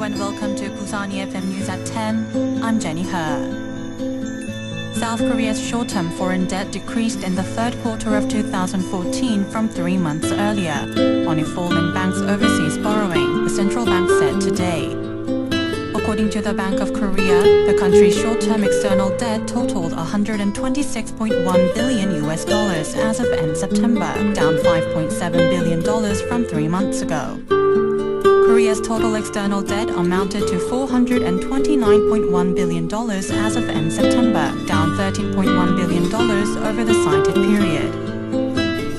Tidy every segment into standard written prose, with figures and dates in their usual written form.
and welcome to Busan EFM News at 10. I'm Jenny He. South Korea's short-term foreign debt decreased in the third quarter of 2014 from 3 months earlier, on a fall in bank's overseas borrowing, the central bank said today. According to the Bank of Korea, the country's short-term external debt totaled $126.1 billion as of end September, down $5.7 billion from 3 months ago. Korea's total external debt amounted to $429.1 billion as of end September, down $13.1 billion over the cited period.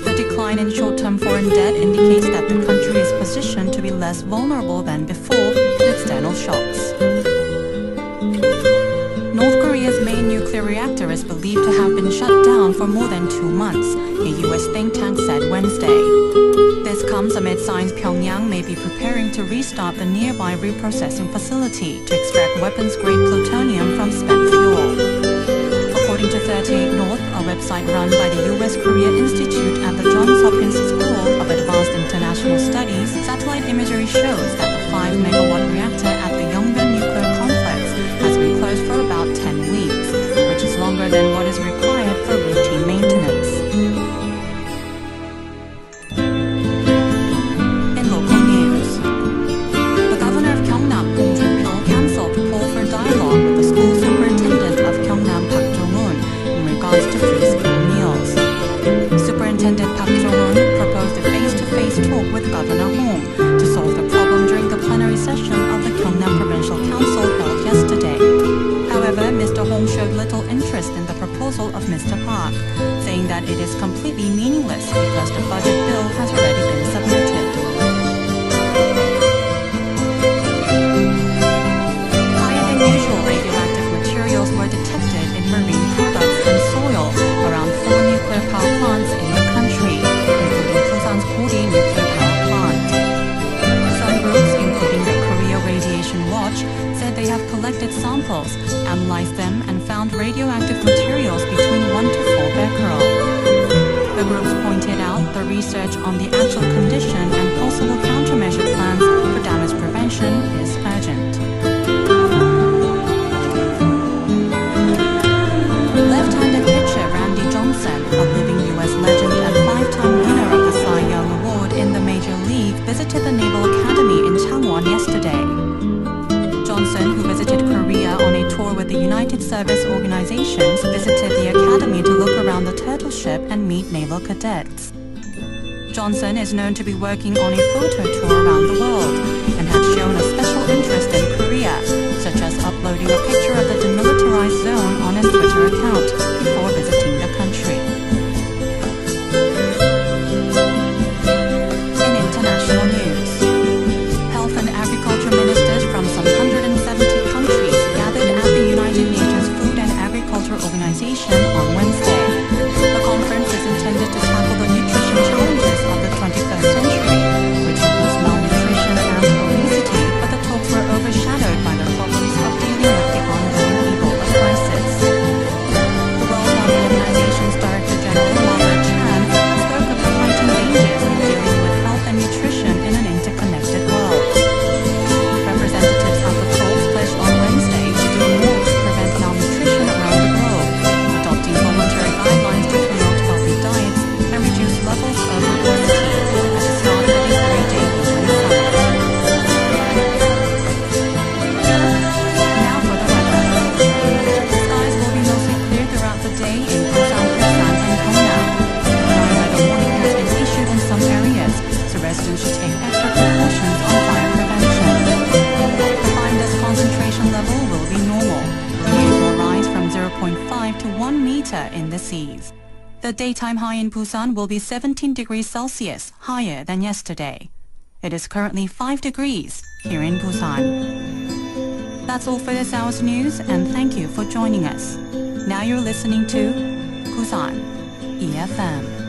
The decline in short-term foreign debt indicates that the country is positioned to be less vulnerable than before to external shocks. North Korea's main nuclear reactor is believed to have been shut down for more than 2 months, a U.S. think tank said Wednesday. This comes amid signs Pyongyang may be preparing to restart the nearby reprocessing facility to extract weapons-grade plutonium from spent fuel. According to 38 North, a website run by the U.S. Korea Institute at the Johns Hopkins School of Advanced International Studies, satellite imagery shows that the 5-megawatt reactor at the Yongbyon nuclear complex has been closed for about 10 weeks, which is longer than what is required for routine maintenance. Showed little interest in the proposal of Mr. Park, saying that it is completely meaningless because the budget bill has already been submitted. Higher than usual radioactive materials were detected in marine products and soil around 4 nuclear power plants in the country, including Busan's Korea nuclear power plant. Some groups, including the Korea Radiation Watch, said they have collected samples, analyzed them, and found radioactive materials between 1 to 4 becquerel. The groups pointed out the research on the actual condition and possible countermeasure plans for damage prevention is urgent. Left-handed pitcher Randy Johnson, a living U.S. legend and 5-time winner of the Cy Young Award in the Major League, visited the Naval Academy in Changwon yesterday. Johnson, who visited Korea on a tour with the United Service Organizations, visited the academy to look around the turtle ship and meet naval cadets. Johnson is known to be working on a photo tour around the world and had shown a special interest in Korea, such as uploading a picture of the demilitarized zone on his Twitter account before visiting the country. In international news, health and agriculture ministers from some 170 countries gathered at the United Nations Food and Agriculture Organization on Wednesday. The conference is intended to tackle the nutrition challenges of the 21st century, which includes malnutrition and obesity, but the talks were overshadowed by the problems of dealing with the ongoing Ebola crisis. The World Health Organization's Director General Margaret Chan spoke of the heightened dangers in dealing with health and nutrition in an interconnected world. Representatives of the talks pledged on Wednesday to do more to prevent malnutrition around the globe, adopting voluntary guidelines to promote healthy diets and reduce levels of obesity at the start of the 3-day Busan summit. Now for the weather. Skies will be mostly clear throughout the day in Busan, and Kongnam. Dry weather warning has been issued in some areas, so residents should take extra precautions on fire prevention. The fine dust concentration level will be normal. The haze will rise from 0.5 to 1 meter in the seas. The daytime high in Busan will be 17 degrees Celsius, higher than yesterday. It is currently 5 degrees here in Busan. That's all for this hour's news, and thank you for joining us. Now you're listening to Busan EFM.